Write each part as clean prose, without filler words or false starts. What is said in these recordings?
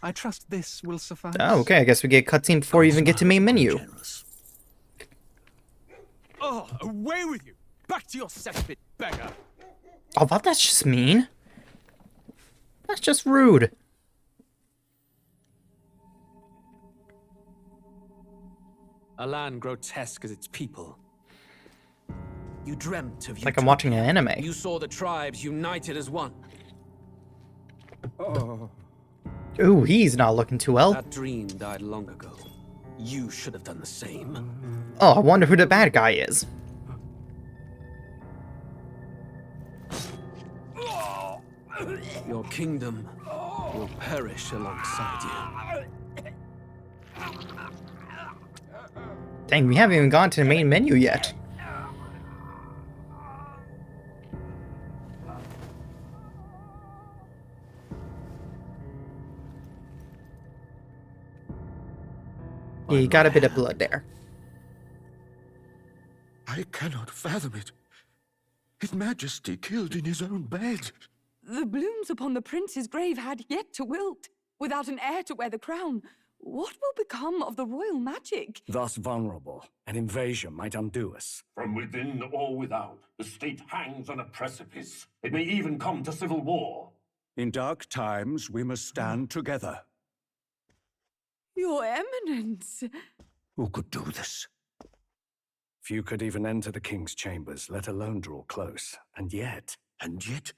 I trust this will suffice. Oh, okay. I guess we get cutscene before we even get to main menu. Oh, away with you! Back to your cesspit, beggar! Oh, that's just mean. That's just rude. A land grotesque as its people. You dreamt of Like I'm watching an anime. You saw the tribes united as one. Oh. Ooh, he's not looking too well. That dream died long ago. You should have done the same. Oh, I wonder who the bad guy is. Your kingdom will perish alongside you. Dang, we haven't even gone to the main menu yet. Yeah, you got a bit of blood there. I cannot fathom it. His Majesty killed in his own bed. The blooms upon the prince's grave had yet to wilt. Without an heir to wear the crown, what will become of the royal magic? Thus vulnerable, an invasion might undo us. From within or without, the state hangs on a precipice. It may even come to civil war. In dark times, we must stand together. Your Eminence! Who could do this? Few could even enter the king's chambers, let alone draw close. And yet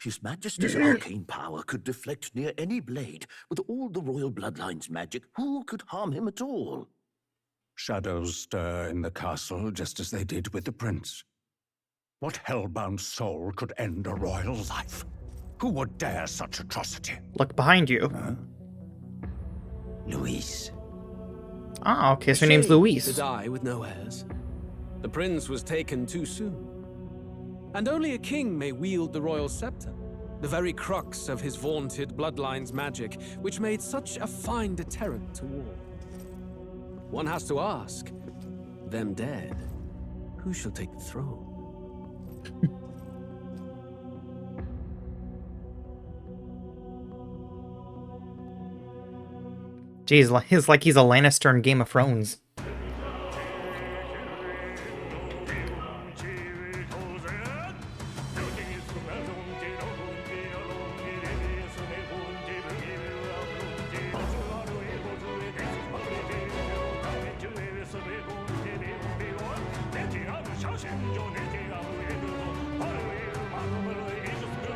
His Majesty's arcane power could deflect near any blade. With all the royal bloodline's magic, who could harm him at all? shadows stir in the castle just as they did with the prince. What hellbound soul could end a royal life? Who would dare such atrocity? Look behind you. Luis. Ah, okay, so her name's To Luis. die with no heirs. The prince was taken too soon. And only a king may wield the royal scepter, the very crux of his vaunted bloodline's magic, which made such a fine deterrent to war. One has to ask, them dead, who shall take the throne? Jeez, it's like he's a Lannister in Game of Thrones.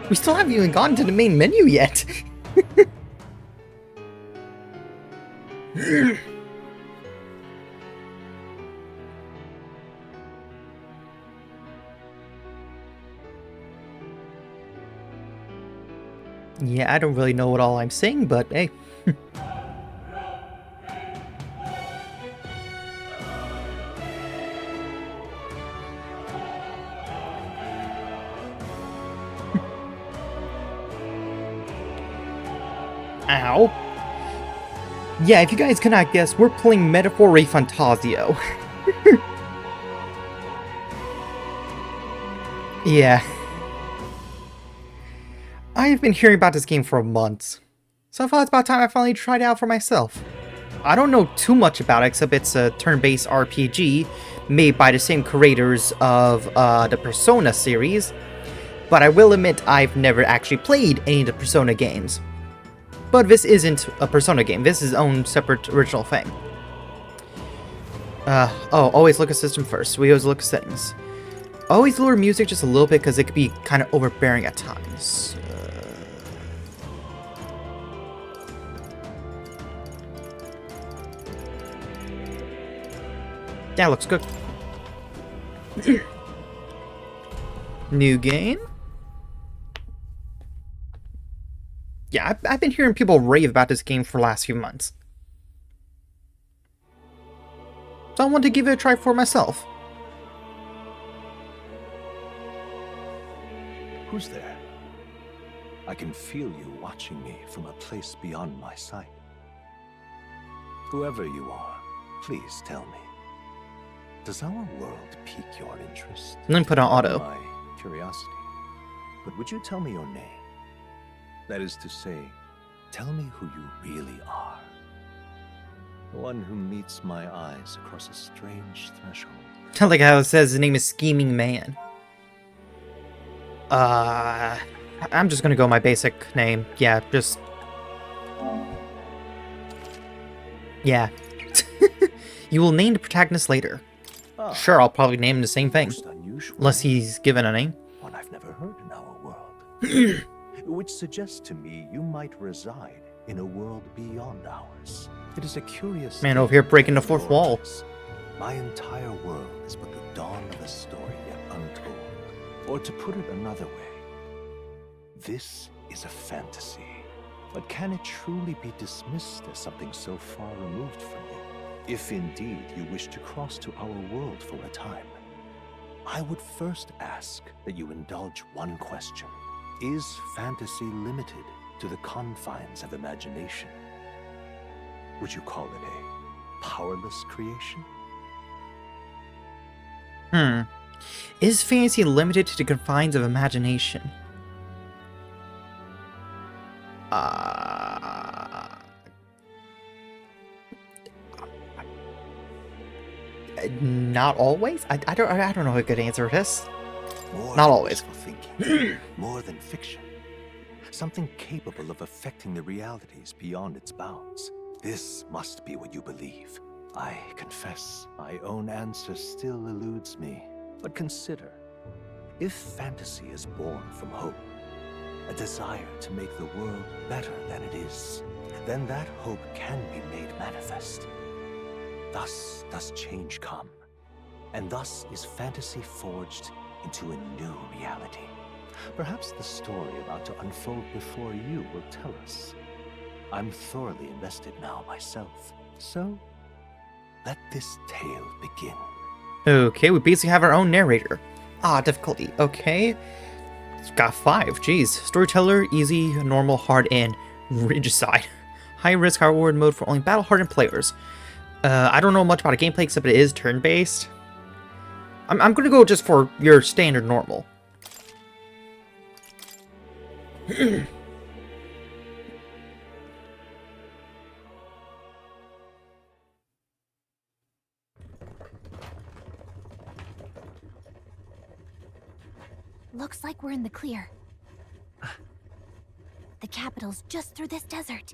We still haven't even gotten to the main menu yet. Yeah, I don't really know what all I'm saying, but hey. Ow. Yeah, if you guys cannot guess, we're playing Metaphor ReFantazio. Yeah. I have been hearing about this game for months, so I thought it's about time I finally tried it out for myself. I don't know too much about it, except it's a turn-based RPG made by the same creators of the Persona series, but I will admit I've never actually played any of the Persona games. But this isn't a Persona game, this is its own separate original thing. Always look at system first, we always look at settings. Always lower music just a little bit because it could be kind of overbearing at times. Yeah, looks good. New game? Yeah, I've been hearing people rave about this game for the last few months. So I wanted to give it a try for myself. Who's there? I can feel you watching me from a place beyond my sight. Whoever you are, please tell me. Does our world pique your interest? Let me put on auto. My curiosity. But would you tell me your name? That is to say, Tell me who you really are. The one who meets my eyes across a strange threshold. I like how it says his name is Scheming Man. I'm just gonna go my basic name. Yeah, just... Yeah. You will name the protagonist later. Sure, I'll probably name him the same thing. Most unusual. Unless he's given a name. One I've never heard in our world. Which suggests to me you might reside in a world beyond ours. It is a curious... Man over here breaking the fourth wall. My entire world is but the dawn of a story yet untold. Or to put it another way, this is a fantasy. But can it truly be dismissed as something so far removed from you? If indeed you wish to cross to our world for a time, I would first ask that you indulge one question. Is fantasy limited to the confines of imagination? Would you call it a powerless creation? Is fantasy limited to the confines of imagination? Not always? I don't know a good answer to this. More Not than always. wishful thinking, more than fiction. Something capable of affecting the realities beyond its bounds. This must be what you believe. I confess, my own answer still eludes me. But consider, if fantasy is born from hope, a desire to make the world better than it is, then that hope can be made manifest. Thus does change come, and thus is fantasy forged into a new reality. Perhaps the story about to unfold before you will tell us. I'm thoroughly invested now myself, so let this tale begin. Okay, we basically have our own narrator. Difficulty. Okay. It's got 5. Jeez. Storyteller, easy, normal, hard, and regicide. High risk, high reward mode for only battle-hardened players. I don't know much about a gameplay except it is turn-based. I'm gonna go just for your standard normal. Looks like we're in the clear. The capital's just through this desert.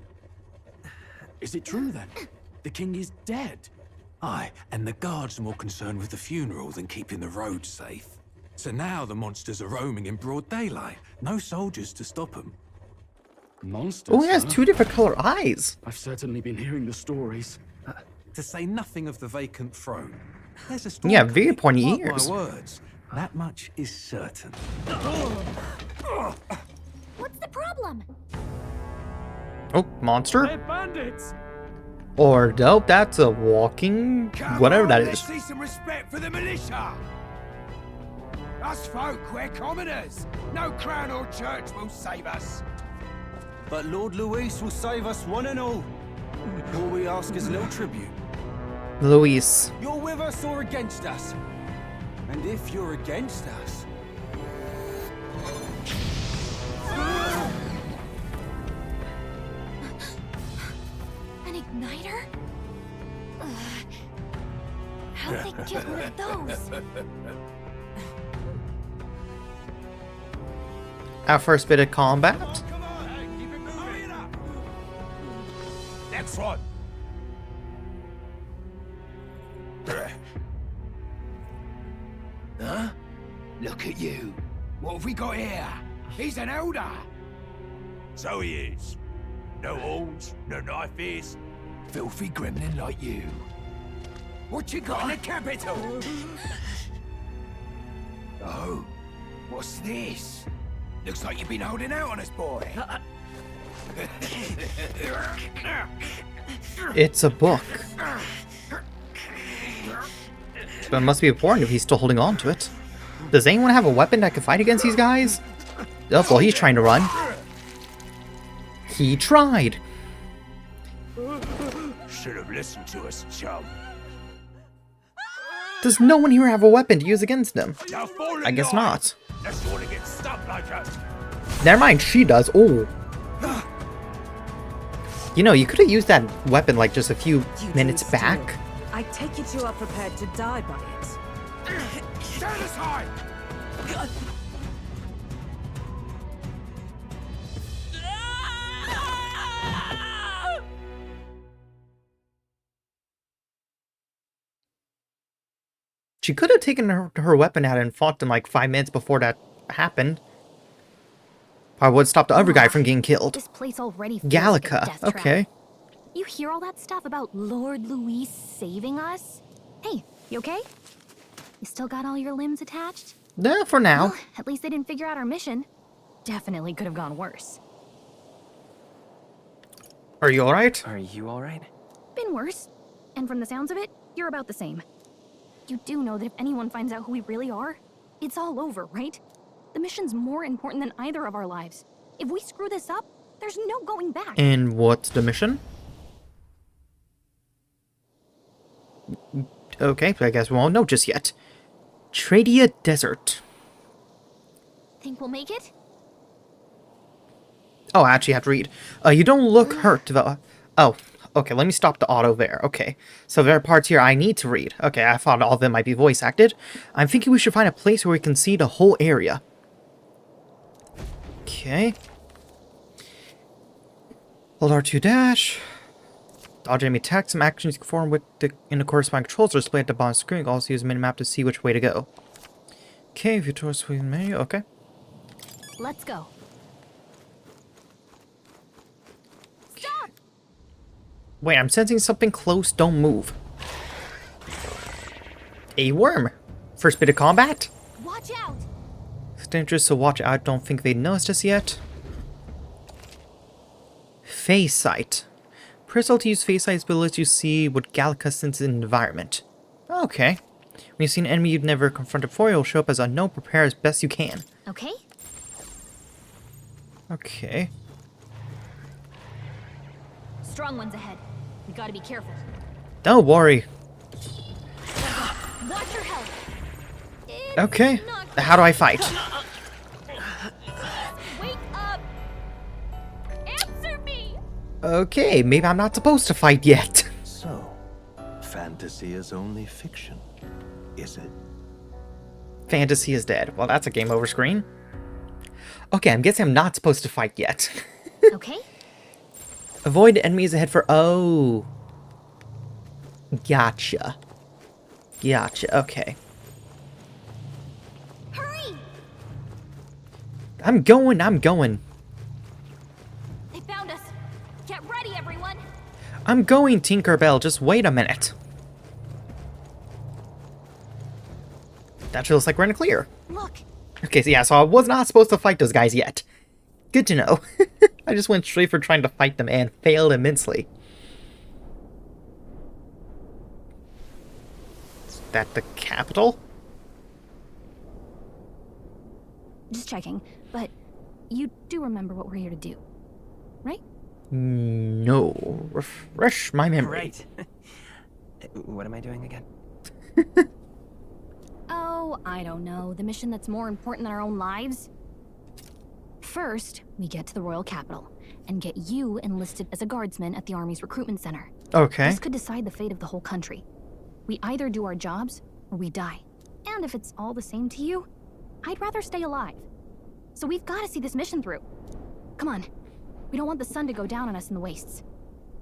Is it true then? The king is dead? Aye, and the guards are more concerned with the funeral than keeping the roads safe. So now the monsters are roaming in broad daylight. No soldiers to stop them. Monsters, Oh, he has huh? 2 different color eyes. I've certainly been hearing the stories. To say nothing of the vacant throne. There's a storm Yeah, very coming, pointy mark ears. my words. That much is certain. What's the problem? Oh, monster? They're bandits! Or nope, that's a walking... whatever that is. See some respect for the militia. Us folk, we're commoners. No crown or church will save us. But Lord Luis will save us one and all. All we ask is a little tribute. Luis. You're with us or against us? And if you're against us... An igniter? How'd they get one of those? Our first bit of combat. Come on, hey, keep it moving. Hurry it up. Next one. Huh? Look at you. What have we got here? He's an elder. So he is. No horns, no knife ears. Filthy gremlin like you. What you got in the capital? Oh, what's this? Looks like you've been holding out on us, boy. It's a book. But it must be important if he's still holding on to it. Does anyone have a weapon that can fight against these guys? Oh, well, he's trying to run. He tried. Should have listened to us, chum. Does no one here have a weapon to use against him? Now fall in I guess line. not. Let's want to get stuck like us. Never mind, she does. Oh. You know, you could have used that weapon like just a few minutes back. I take it you are prepared to die by it. Stand aside! She could have taken her weapon out and fought them like 5 minutes before that happened. I would stop the other guy from getting killed. This place already feels like a Gallica, death trap. okay. You hear all that stuff about Lord Luis saving us? Hey, you okay? You still got all your limbs attached? Yeah, for now. Well, at least they didn't figure out our mission. Definitely could have gone worse. Are you alright? Are you alright? Been worse. And from the sounds of it, you're about the same. You do know that if anyone finds out who we really are, it's all over, right? The mission's more important than either of our lives. If we screw this up, there's no going back. And what's the mission? Okay, I guess we won't know just yet. Tradia Desert. Think we'll make it? Oh, I actually have to read. You don't look hurt, though. Oh, okay, let me stop the auto there. Okay, so there are parts here I need to read. Okay, I thought all of them might be voice acted. I'm thinking we should find a place where we can see the whole area. Okay. Hold R2 dash. Dodge enemy attacks. Some actions you can perform in the corresponding controls are displayed at the bottom of the screen. You can also use a minimap to see which way to go. Okay, if you towards the menu, okay. Let's go. Stop! Wait, I'm sensing something close. Don't move. A worm. First bit of combat. Watch out! It's dangerous, so watch out. Don't think they noticed us yet. Phase sight. Press L to use phase sight ability to see what Gallica senses in the environment. Okay. When you see an enemy you've never confronted before, it'll show up as unknown. Prepare as best you can. Okay. Okay. Strong ones ahead. We gotta be careful. Don't worry. Watch your health. Okay. How do I fight? Wake up! Answer me! Okay, maybe I'm not supposed to fight yet. So, fantasy is only fiction, is it? Fantasy is dead. Well, that's a game over screen. Okay, I'm guessing I'm not supposed to fight yet. Okay. Avoid enemies ahead for... Oh. Gotcha. Gotcha, okay. Hurry! I'm going. They found us. Get ready, everyone. I'm going, Tinkerbell. Just wait a minute. That feels like we're in the clear. Look. Okay, so yeah, so I was not supposed to fight those guys yet. Good to know. I just went straight for trying to fight them and failed immensely. Is that the capital? Just checking, but you do remember what we're here to do, right? No. Refresh my memory. Right. What am I doing again? Oh, I don't know. The mission that's more important than our own lives? First, we get to the royal capital and get you enlisted as a guardsman at the army's recruitment center. Okay. This could decide the fate of the whole country. We either do our jobs or we die. And if it's all the same to you, I'd rather stay alive. So we've got to see this mission through. Come on. We don't want the sun to go down on us in the wastes.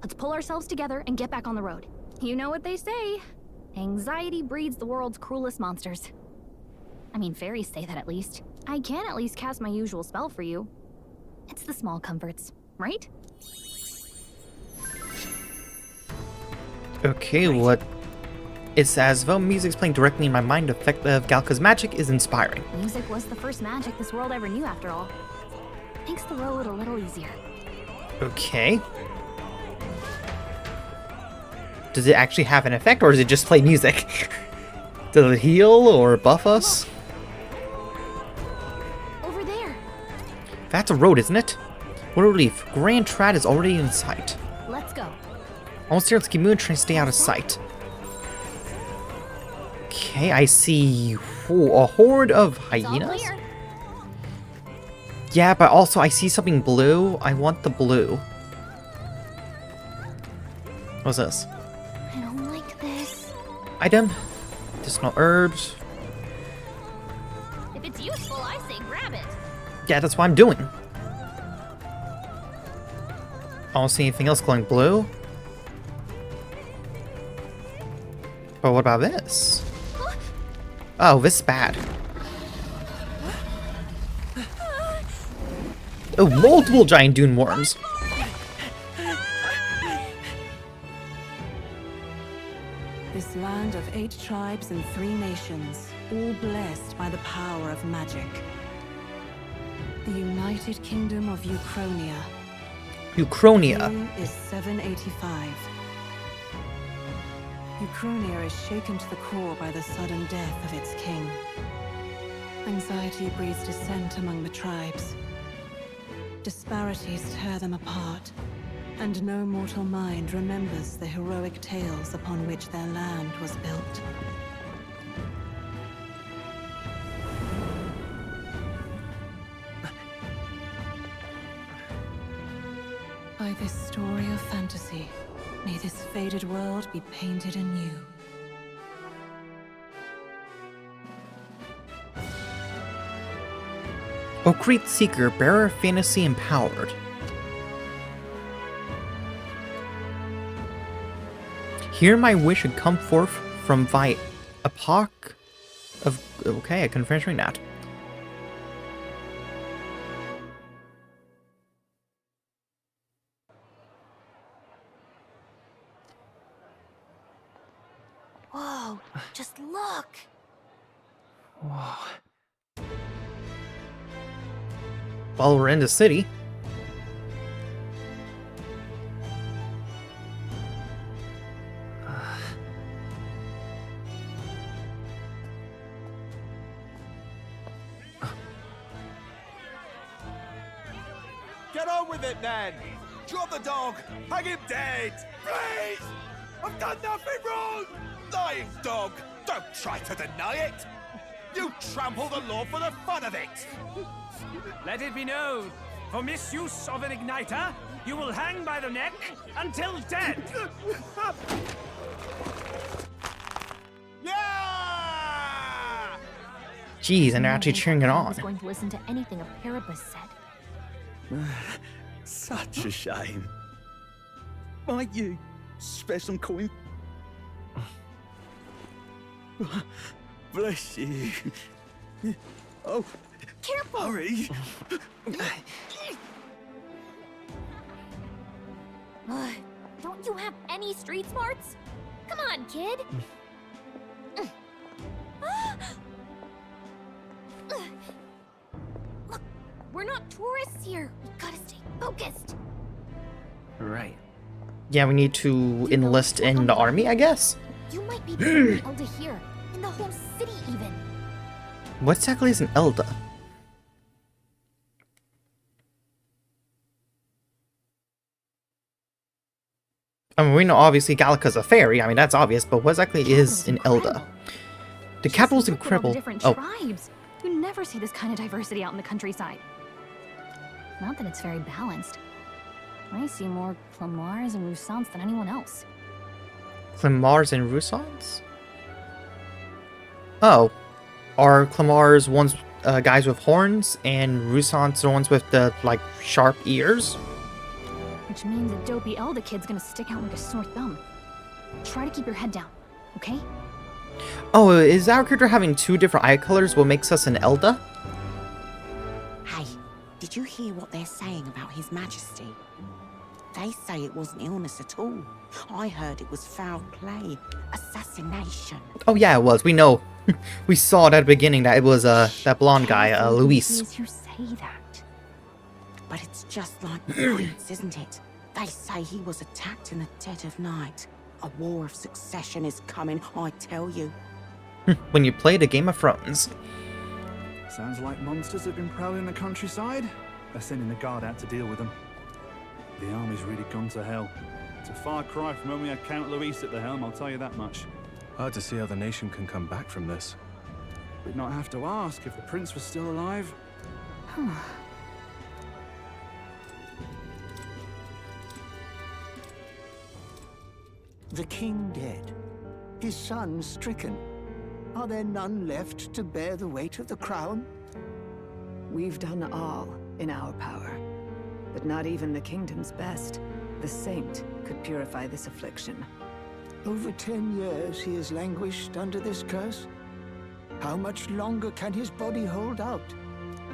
Let's pull ourselves together and get back on the road. You know what they say. Anxiety breeds the world's cruelest monsters. I mean, fairies say that at least. I can at least cast my usual spell for you. It's the small comforts, right? Okay, what? It's as though music's playing directly in my mind. The effect of Gallica's magic is inspiring. Music was the first magic this world ever knew, after all. Makes the road a little easier. Okay. Does it actually have an effect, or does it just play music? Does it heal or buff us? Over there. That's a road, isn't it? What a relief. Grand Trad is already in sight. Let's go. Almost here, let's keep moving, trying to stay out of sight. Okay, I see a horde of hyenas. Yeah, but also I see something blue. I want the blue. What's this? I don't like this. Item. Medicinal herbs. If it's useful, I say grab it. Yeah, that's what I'm doing. I don't see anything else glowing blue. But what about this? Oh, this is bad. Oh, multiple giant dune worms. This land of 8 tribes and 3 nations, all blessed by the power of magic. The United Kingdom of Uchronia. Uchronia. Year is 785. Uchronia is shaken to the core by the sudden death of its king. Anxiety breeds dissent among the tribes. Disparities tear them apart, and no mortal mind remembers the heroic tales upon which their land was built. By this story of fantasy, may this faded world be painted anew. Oakreath Seeker, bearer of fantasy empowered. Here my wish should come forth from thy epoch of... Okay, I couldn't finish reading that. Whoa, just look. Whoa. Well, we're in the city. Get on with it, then! Drop the dog! Hang him dead! Please! I've done nothing wrong! Lying dog! Don't try to deny it! You trample the law for the fun of it! Let it be known, for misuse of an igniter, you will hang by the neck until dead! Yeah! Jeez, and they're actually cheering it I on. was going to listen to anything a Paribus said. Such a shame. Might you spare some coin? Bless you. Oh, careful! Hurry! Don't you have any street smarts? Come on, kid! Look, we're not tourists here. We gotta stay focused. Right. Yeah, we need to enlist in the army, I guess? You might be the only Elder here, in the whole city even. What exactly is an Elda? I mean, we know obviously Gallica's a fairy. I mean, that's obvious, but what exactly is an Elda? The capital's incredible. Different Oh, tribes. You never see this kind of diversity out in the countryside. Not that it's very balanced. I see more Clamars and Roussants than anyone else. Clamars and Roussants? Oh. Are Clamars ones guys with horns, and Roussants the ones with the, like, sharp ears? Which means a dopey Elda kid's gonna stick out like a sore thumb. Try to keep your head down, okay? Oh, is our character having two different eye colors what makes us an Elda? Hey, did you hear what they're saying about His Majesty? They say it wasn't illness at all. I heard it was foul play, assassination. Oh yeah, it was. We know. We saw it at the beginning that it was that blonde guy, Luis. You say that. But it's just like science, isn't it? They say he was attacked in the dead of night. A war of succession is coming, I tell you. When you played a Game of Thrones. Sounds like monsters have been prowling the countryside. They're sending the guard out to deal with them. The army's really gone to hell. It's a far cry from when we had Count Luis at the helm, I'll tell you that much. Hard to see how the nation can come back from this. We'd not have to ask if the prince was still alive. The king dead, his son stricken. Are there none left to bear the weight of the crown? We've done all in our power, but not even the kingdom's best, the saint, could purify this affliction. Over 10 years he has languished under this curse. How much longer can his body hold out?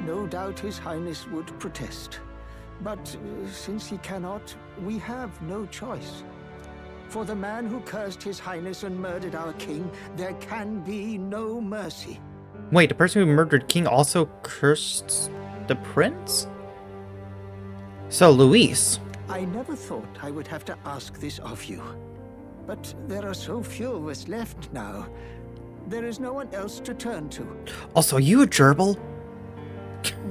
No doubt his highness would protest. But since he cannot, we have no choice. For the man who cursed his highness and murdered our king, there can be no mercy. Wait, the person who murdered King also cursed the prince? So, Luis. I never thought I would have to ask this of you. But there are so few of us left now. There is no one else to turn to. Also, are you a gerbil?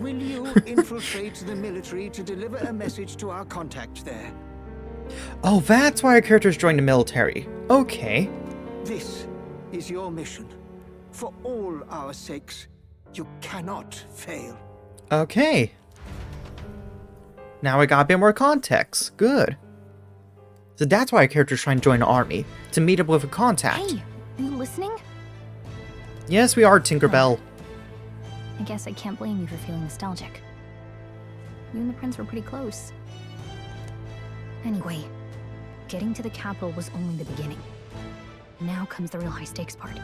Will you infiltrate the military to deliver a message to our contact there? Oh, that's why our characters joined the military. Okay. This is your mission. For all our sakes, you cannot fail. Okay. Now I got a bit more context. Good. So that's why our characters trying to join the army, to meet up with a contact. Hey, are you listening? Yes, we are, Tinkerbell. I guess I can't blame you for feeling nostalgic. You and the prince were pretty close. Anyway, getting to the capital was only the beginning. Now comes the real high-stakes part.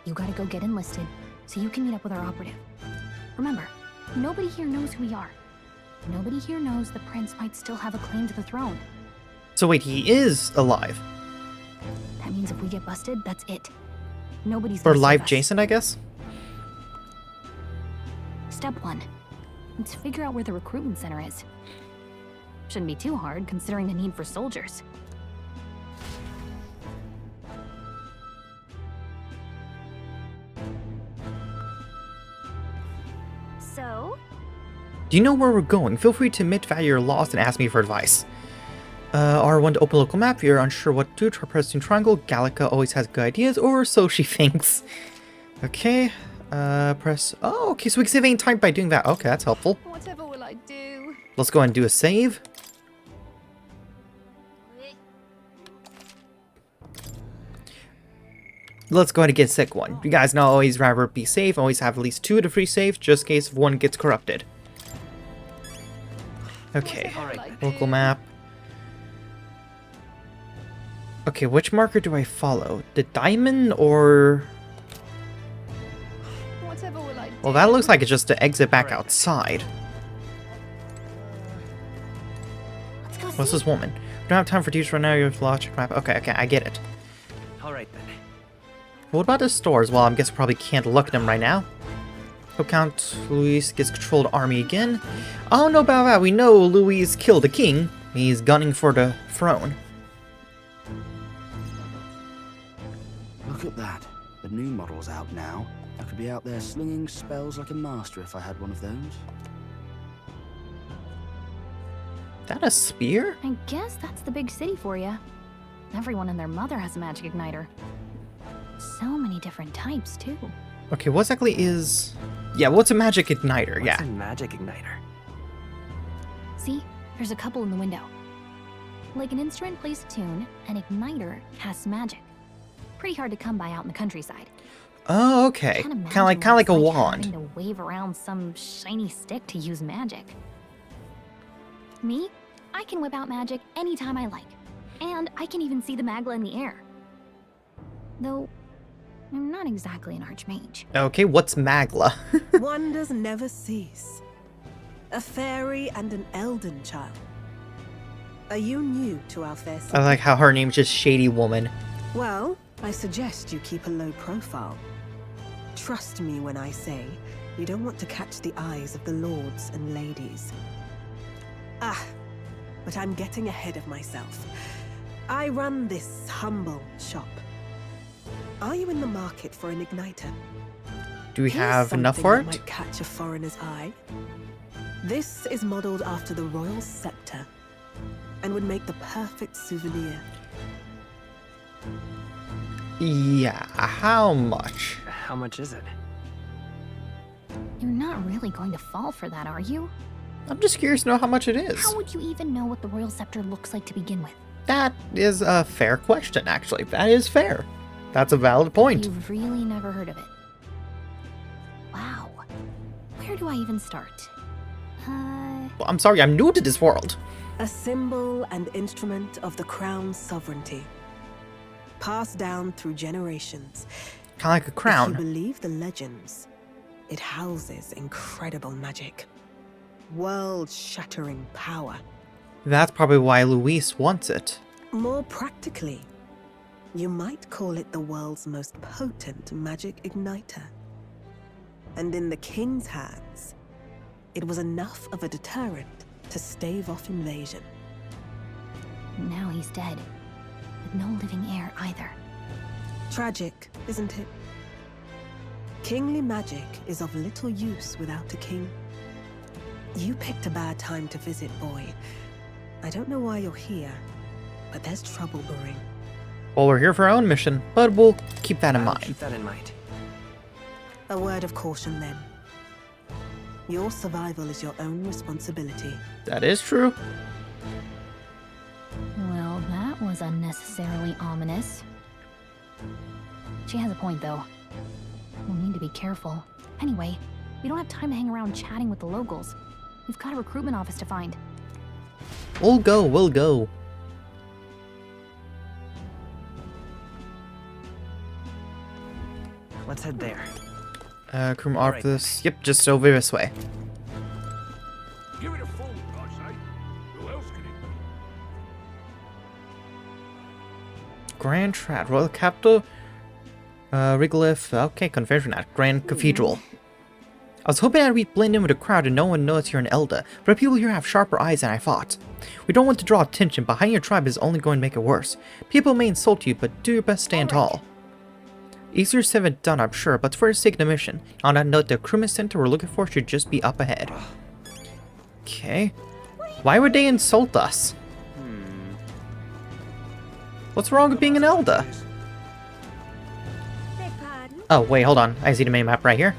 You gotta go get enlisted, so you can meet up with our operative. Remember, nobody here knows who we are. Nobody here knows the prince might still have a claim to the throne. So wait, he is alive? That means if we get busted, that's it. Nobody's Or gonna live save us. Jason, I guess? Step 1. Let's figure out where the recruitment center is. Shouldn't be too hard, considering the need for soldiers. So? Do you know where we're going? Feel free to admit that you're lost and ask me for advice. R1 to open local map. If you're unsure what to do, try pressing triangle. Gallica always has good ideas, or so she thinks. Okay. Press... Oh, okay, so we can save any time by doing that. Okay, that's helpful. Whatever will I do? Let's go and do a save. Let's go ahead and get a sick one. You guys know always rather be safe. Always have at least 2 of the 3 saves, just in case if one gets corrupted. Okay, local map. Okay, which marker do I follow? The diamond or... Whatever will I do? Well, that looks like it's just to exit back outside. What's this woman? We don't have time for teachers right now. You have to check map. Okay, I get it. Alright then. What about the stores? Well, I guess we probably can't look at them right now. So Count Luis gets control of the army again. I don't know about that. We know Luis killed the king. He's gunning for the throne. Look at that. The new model's out now. I could be out there slinging spells like a master if I had one of those. That a spear? I guess that's the big city for you. Everyone and their mother has a magic igniter. So many different types, too. Okay, what exactly is... Yeah, what's a magic igniter? What's Yeah. a magic igniter? See? There's a couple in the window. Like an instrument plays a tune, an igniter casts magic. Pretty hard to come by out in the countryside. Oh, okay. Kind of like a Having wand. to wave around some shiny stick to use magic. Me? I can whip out magic anytime I like. And I can even see the Magla in the air. Though, I'm not exactly an archmage. Okay, what's Magla? Wonders never cease. A fairy and an elden child. Are you new to our fair city? I like how her name's just Shady Woman. Well, I suggest you keep a low profile. Trust me when I say you don't want to catch the eyes of the lords and ladies. Ah, but I'm getting ahead of myself. I run this humble shop. Are you in the market for an igniter? Do we Here's have enough for something that it? might catch a foreigner's eye. This is modeled after the royal scepter and would make the perfect souvenir. Yeah, how much? How much is it? You're not really going to fall for that, are you? I'm just curious to know how much it is. How would you even know what the royal scepter looks like to begin with? That is a fair question, actually. That is fair. That's a valid point. You've really never heard of it. Wow. Where do I even start? Well, I'm sorry, I'm new to this world. A symbol and instrument of the crown's sovereignty. Passed down through generations. Kind of like a crown. If you believe the legends, it houses incredible magic. World-shattering power. That's probably why Luis wants it. More practically, you might call it the world's most potent magic igniter. And in the king's hands, it was enough of a deterrent to stave off invasion. Now he's dead, with no living heir either. Tragic, isn't it? Kingly magic is of little use without a king. You picked a bad time to visit, boy. I don't know why you're here, but there's trouble brewing. Well, we're here for our own mission, but we'll keep that in mind. Keep that in mind. A word of caution, then. Your survival is your own responsibility. That is true. Well, that was unnecessarily ominous. She has a point, though. We'll need to be careful. Anyway, we don't have time to hang around chatting with the locals. We've got a recruitment office to find. We'll go. Let's head there. Crew office. Yep, just over this way. Give it a full, I say. Who else can it be? Grand Trad, Royal Capital, Regolith, okay, Confederation at Grand Cathedral. I was hoping that we'd blend in with the crowd and no one knows you're an Elder, but people here have sharper eyes than I thought. We don't want to draw attention, but hiding your tribe is only going to make it worse. People may insult you, but do your best to stand tall. Easier said than done, I'm sure, but for the sake of the mission. On that note, the recruitment center we're looking for should just be up ahead. Okay. Why would they insult us? What's wrong with being an Elder? Oh, wait, hold on. I see the map right here.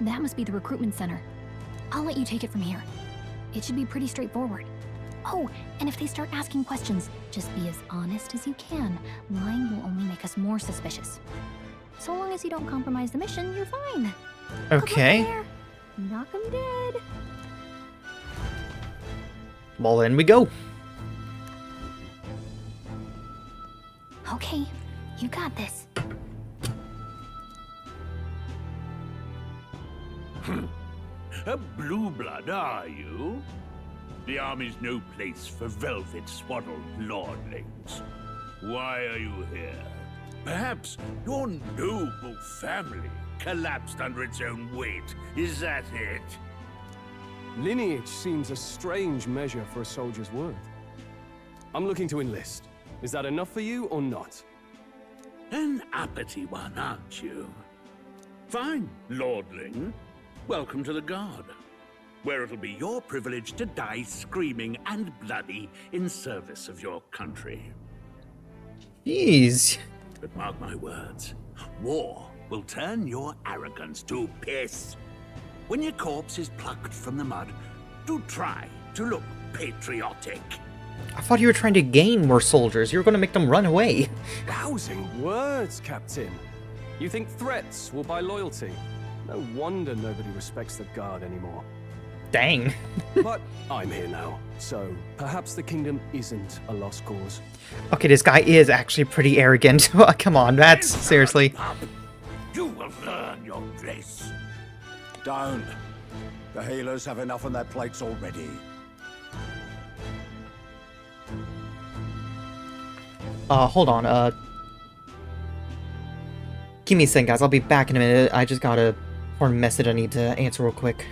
That must be the recruitment center. I'll let you take it from here. It should be pretty straightforward. Oh, and if they start asking questions, just be as honest as you can. Lying will only make us more suspicious. So long as you don't compromise the mission, you're fine. Okay. Knock 'em dead. Well, in we go. Okay, you got this. A blue blood, are you? The army's no place for velvet-swaddled lordlings. Why are you here? Perhaps your noble family collapsed under its own weight. Is that it? Lineage seems a strange measure for a soldier's worth. I'm looking to enlist. Is that enough for you or not? An uppity one, aren't you? Fine, lordling. Welcome to the Guard, where it'll be your privilege to die screaming and bloody in service of your country. Jeez. But mark my words, war will turn your arrogance to piss. When your corpse is plucked from the mud, do try to look patriotic. I thought you were trying to gain more soldiers. You were going to make them run away. Rousing words, Captain. You think threats will buy loyalty? No wonder nobody respects the Guard anymore. Dang. But I'm here now, so perhaps the kingdom isn't a lost cause. Okay, this guy is actually pretty arrogant. Come on, that's seriously. You will learn your place. Don't. The healers have enough on their plates already. Hold on, give me a second, guys. I'll be back in a minute. I just got a important message I need to answer real quick.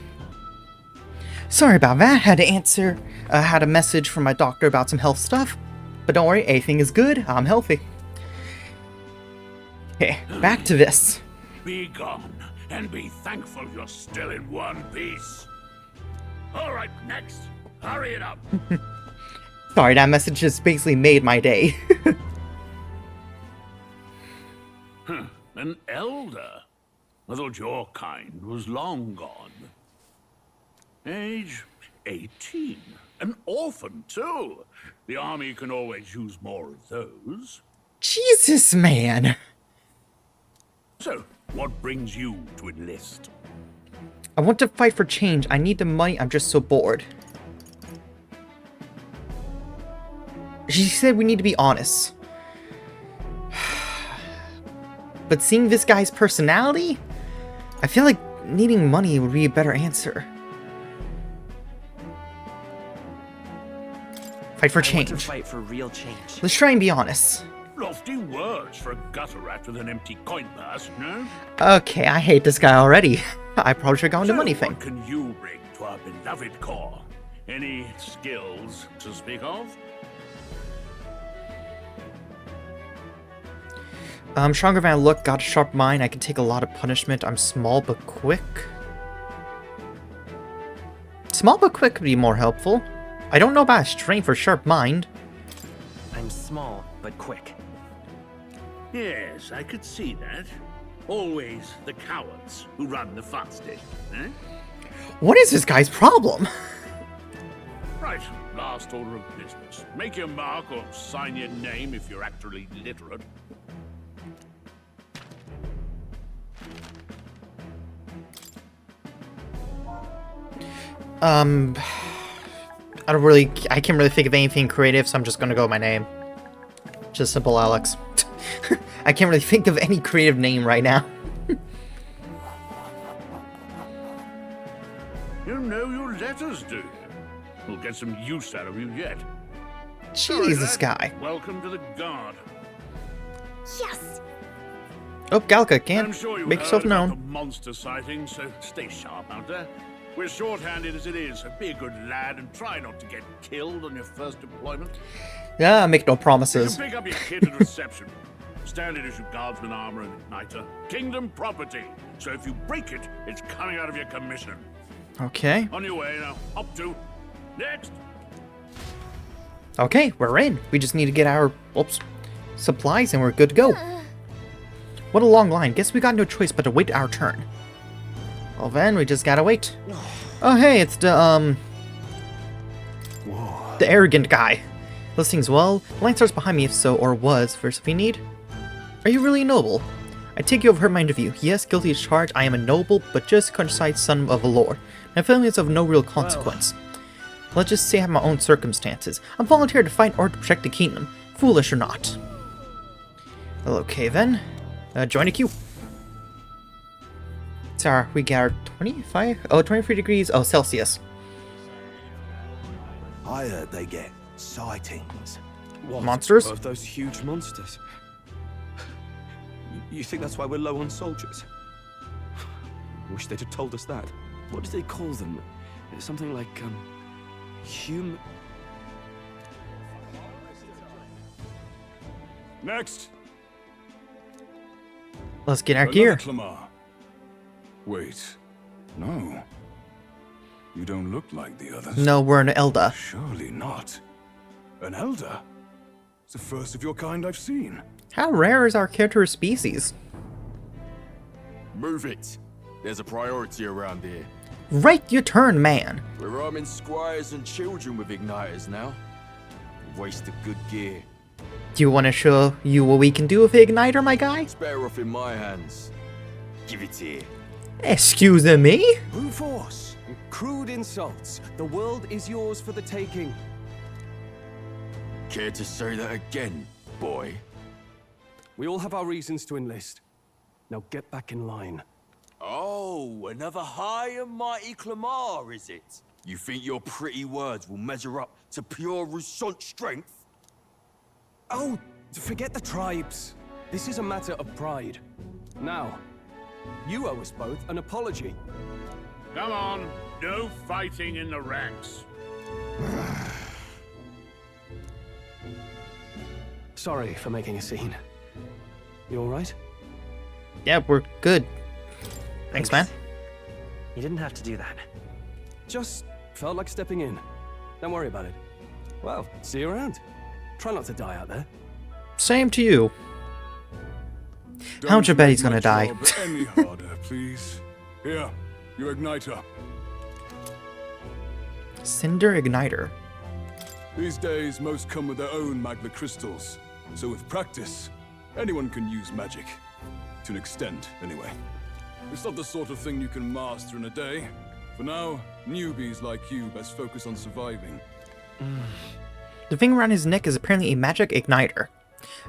Sorry about that. Had to answer. Had a message from my doctor about some health stuff. But don't worry, everything is good. I'm healthy. Okay, back to this. Be gone, and be thankful you're still in one piece. All right, next. Hurry it up. Sorry, that message just basically made my day. An elder? I thought your kind was long gone. Age 18. An orphan, too. The army can always use more of those. Jesus, man. So, what brings you to enlist? I want to fight for change. I need the money. I'm just so bored. She said we need to be honest. But seeing this guy's personality, I feel like needing money would be a better answer. Fight for change. I want to fight for real change. Let's try and be honest. Lofty words for a gutter rat with an empty coin purse, no? Okay, I hate this guy already. I probably should have gone to money thing. What can you bring to our beloved core? Any skills to speak of? I'm stronger than I look, got a sharp mind, I can take a lot of punishment, I'm small but quick. Small but quick could be more helpful. I don't know about strength or sharp mind. I'm small but quick. Yes, I could see that. Always the cowards who run the fastest, eh? What is this guy's problem? Right, last order of business. Make your mark or sign your name if you're actually literate. I can't really think of anything creative, so I'm just gonna go with my name. Just simple Alex. I can't really think of any creative name right now. You know your letters, do you? We'll get some use out of you yet. Jeez, this guy. Welcome to the guard. Yes. Oh, Galka, can't I'm sure you make yourself heard about known. the monster sighting, so stay sharp out there. We're short-handed as it is, so be a good lad and try not to get killed on your first deployment. Yeah, make no You promises. can pick up your kit at reception. Standard issue guardsman armor and igniter. Kingdom property. So if you break it, it's coming out of your commission. Okay. On your way now. Up to. Next. Okay, we're in. We just need to get our supplies and we're good to go. What a long line. Guess we got no choice but to wait our turn. Well then, we just gotta wait. Oh hey, it's the arrogant guy. Listings well. The line starts behind me if so, or was. First if we need. Are you really noble? I take you have heard my interview. Yes, guilty as charged. I am a noble, but just a countryside son of a lord. My family is of no real consequence. Let's just say I have my own circumstances. I'm volunteered to fight or to protect the kingdom. Foolish or not. Well, okay then. Join a queue. Sorry, we got our 25? Oh, 23 degrees. Oh, Celsius. I heard they get sightings. What? Monsters? Of those huge monsters. You think that's why we're low on soldiers? Wish they'd have told us that. What do they call them? Something like, Next. Let's get our Another gear. Clamar. Wait. No. You don't look like the others. No, we're an Elder. Surely not. An elder? It's the first of your kind I've seen. How rare is our character species? Move it. There's a priority around here. Right your turn, man. We're arming squires and children with igniters now. Waste of good gear. Do you want to show you what we can do with the igniter, my guy? It's better off in my hands. Give it here. Excuse me? Brute force and crude insults. The world is yours for the taking. Care to say that again, boy? We all have our reasons to enlist. Now get back in line. Oh, another high and mighty Clamar, is it? You think your pretty words will measure up to pure Roussant strength? Oh, forget the tribes. This is a matter of pride. Now, you owe us both an apology. Come on. No fighting in the ranks. Sorry for making a scene. You alright? Yeah, we're good. Thanks, man. You didn't have to do that. Just felt like stepping in. Don't worry about it. Well, see you around. Try not to die out there. Same to you. How much you bet he's gonna die? Any harder, please. Here, your igniter. Cinder Igniter. These days, most come with their own magma crystals. So with practice, anyone can use magic. To an extent, anyway. It's not the sort of thing you can master in a day. For now, newbies like you best focus on surviving. The thing around his neck is apparently a magic igniter.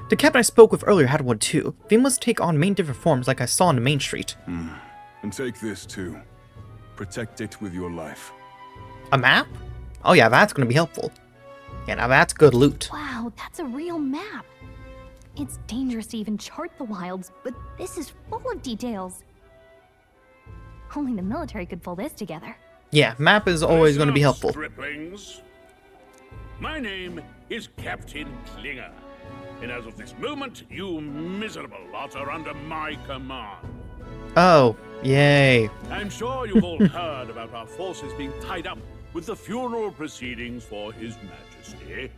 The captain I spoke with earlier had one too. They must take on many different forms like I saw on the main street. And take this too. Protect it with your life. A map? Oh yeah, that's gonna be helpful. Yeah, now that's good loot. Wow, that's a real map. It's dangerous to even chart the wilds, but this is full of details. Only the military could pull this together. Yeah, map is always going to be helpful. Striplings. My name is Captain Klinger, and as of this moment, you miserable lot are under my command. Oh, yay. I'm sure you've all heard about our forces being tied up with the funeral proceedings for His Majesty.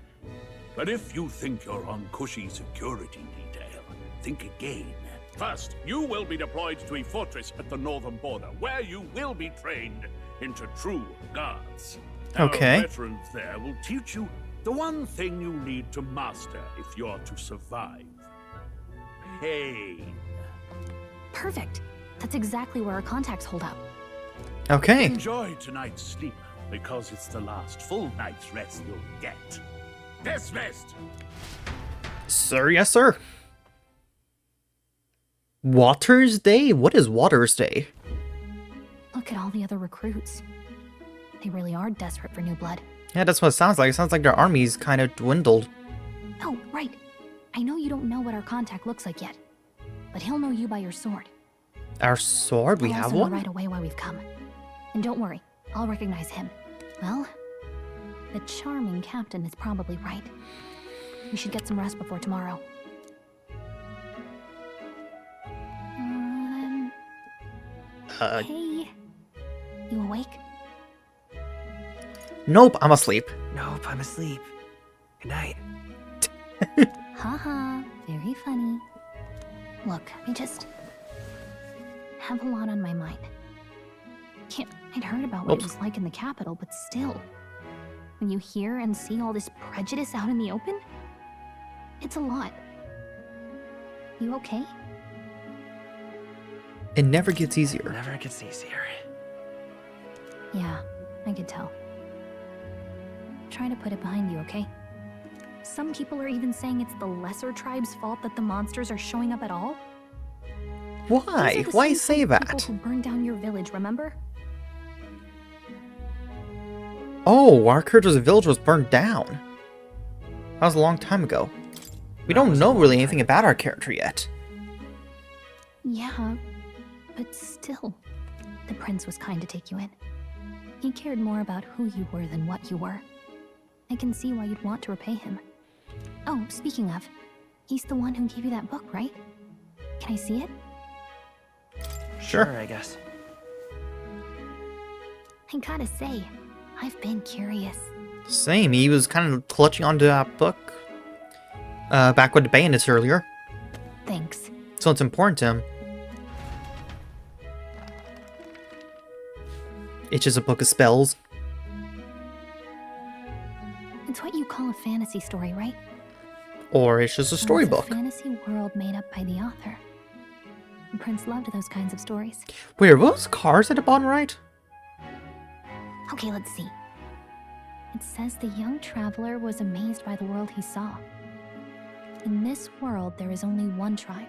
But if you think you're on cushy security detail, think again. First, you will be deployed to a fortress at the northern border, where you will be trained into true guards. Okay. Our veterans there will teach you the one thing you need to master if you're to survive. Pain. Perfect. That's exactly where our contacts hold up. Okay. Enjoy tonight's sleep, because it's the last full night's rest you'll get. Dismissed! Sir, yes sir. Waters Day? What is Waters Day? Look at all the other recruits. They really are desperate for new blood. Yeah, that's what it sounds like. It sounds like their army's kind of dwindled. Oh, right. I know you don't know what our contact looks like yet, but he'll know you by your sword. Our sword? We I'll have also know one? right away why we've come. And don't worry, I'll recognize him. Well, the charming captain is probably right. We should get some rest before tomorrow. Hey, you awake? Nope, I'm asleep. Nope, I'm asleep. Good night. Haha, very funny. Look, I just have a lot on my mind. I'd heard about what it was like in the capital, but still, when you hear and see all this prejudice out in the open, it's a lot. You okay? It never gets easier. Never gets easier. Yeah, I could tell. Try to put it behind you, okay? Some people are even saying it's the lesser tribe's fault that the monsters are showing up at all. Why? Why say that? People who burned down your village, remember? Oh, our character's village was burned down. That was a long time ago. We don't know really anything about our character yet. Yeah, but still, the prince was kind to take you in. He cared more about who you were than what you were. I can see why you'd want to repay him. Oh, speaking of, he's the one who gave you that book, right? Can I see it? Sure, I guess. I gotta say, I've been curious. Same, he was kind of clutching onto that book back with the bandits earlier. Thanks. So it's important to him. It's just a book of spells. It's what you call a fantasy story, right? Or it's just a storybook. It's a fantasy world made up by the author. The prince loved those kinds of stories. Wait, are those cars at the bottom right? Okay, let's see. It says the young traveler was amazed by the world he saw. In this world, there is only one tribe.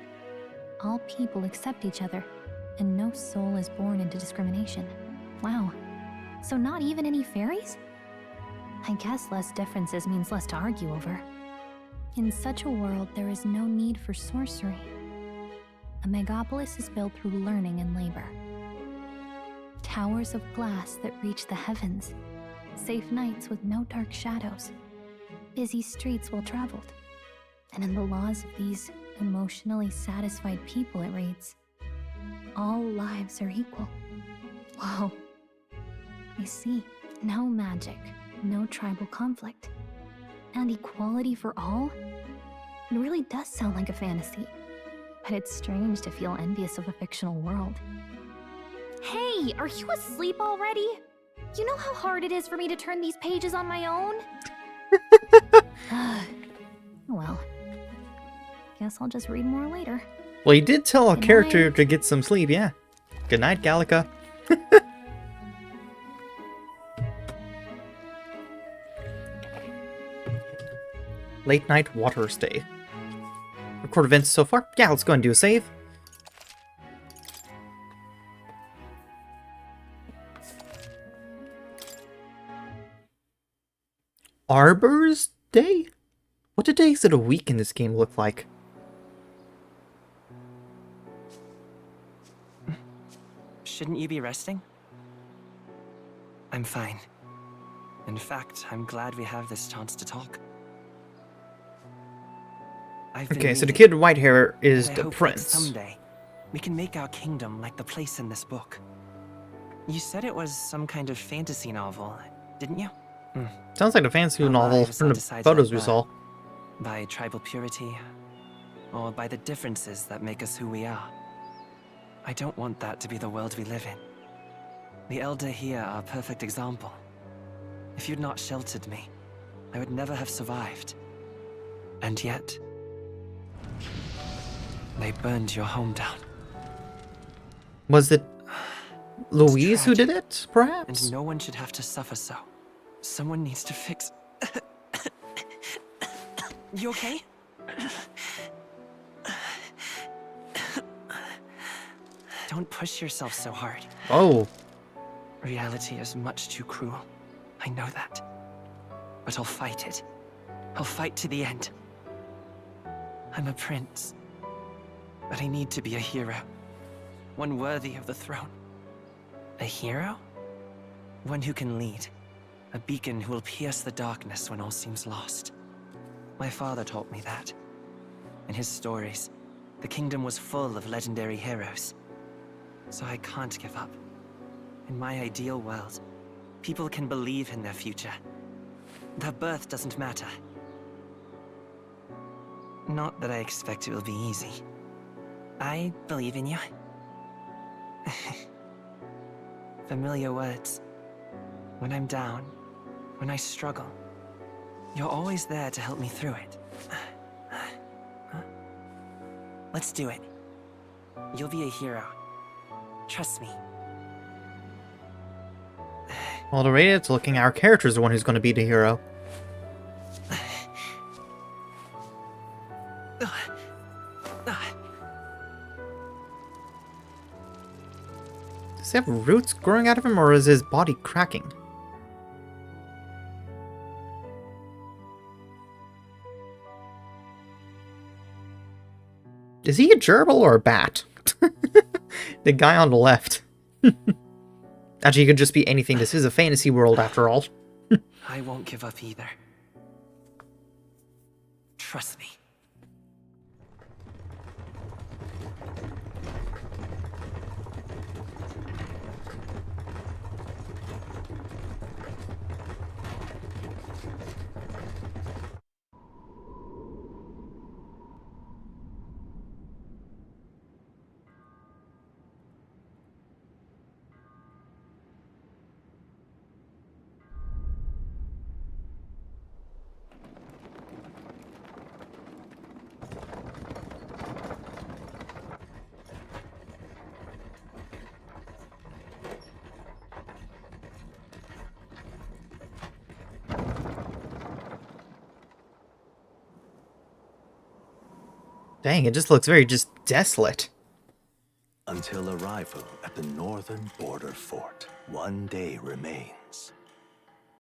All people accept each other, and no soul is born into discrimination. Wow. So not even any fairies? I guess less differences means less to argue over. In such a world, there is no need for sorcery. A megapolis is built through learning and labor. Towers of glass that reach the heavens. Safe nights with no dark shadows. Busy streets well traveled. And in the laws of these emotionally satisfied people, it reads, all lives are equal. Whoa. I see. No magic, no tribal conflict, and equality for all? It really does sound like a fantasy, but it's strange to feel envious of a fictional world. Hey, are you asleep already? You know how hard it is for me to turn these pages on my own? Well, guess I'll just read more later. Well, you did tell a character to get some sleep, yeah. Good night, Gallica. Late night water stay. Record events so far? Yeah, let's go and do a save. Arbor's Day? What do days of the week in this game look like? Shouldn't you be resting? I'm fine. In fact, I'm glad we have this chance to talk. Okay, so the kid with white hair is the hope that prince. someday, we can make our kingdom like the place in this book. You said it was some kind of fantasy novel, didn't you? Sounds like a fantasy novel from the decides photos like we that. saw. By tribal purity, or by the differences that make us who we are. I don't want that to be the world we live in. The Elder here are a perfect example. If you'd not sheltered me, I would never have survived. And yet, they burned your home down. Was it Louise who did it, perhaps? And no one should have to suffer so. Someone needs to fix... You okay? Don't push yourself so hard. Oh. Reality is much too cruel. I know that. But I'll fight it. I'll fight to the end. I'm a prince. But I need to be a hero. One worthy of the throne. A hero? One who can lead. A beacon who will pierce the darkness when all seems lost. My father taught me that. In his stories, the kingdom was full of legendary heroes. So I can't give up. In my ideal world, people can believe in their future. Their birth doesn't matter. Not that I expect it will be easy. I believe in you. Familiar words. When I'm down, when I struggle, you're always there to help me through it. Let's do it. You'll be a hero. Trust me. Well, the way it's looking, our character's the one who's going to be the hero. Does he have roots growing out of him, or is his body cracking? Is he a gerbil or a bat? The guy on the left. Actually, he could just be anything. This is a fantasy world, after all. I won't give up either. Trust me. Dang, it just looks very just desolate. Until arrival at the northern border fort, one day remains.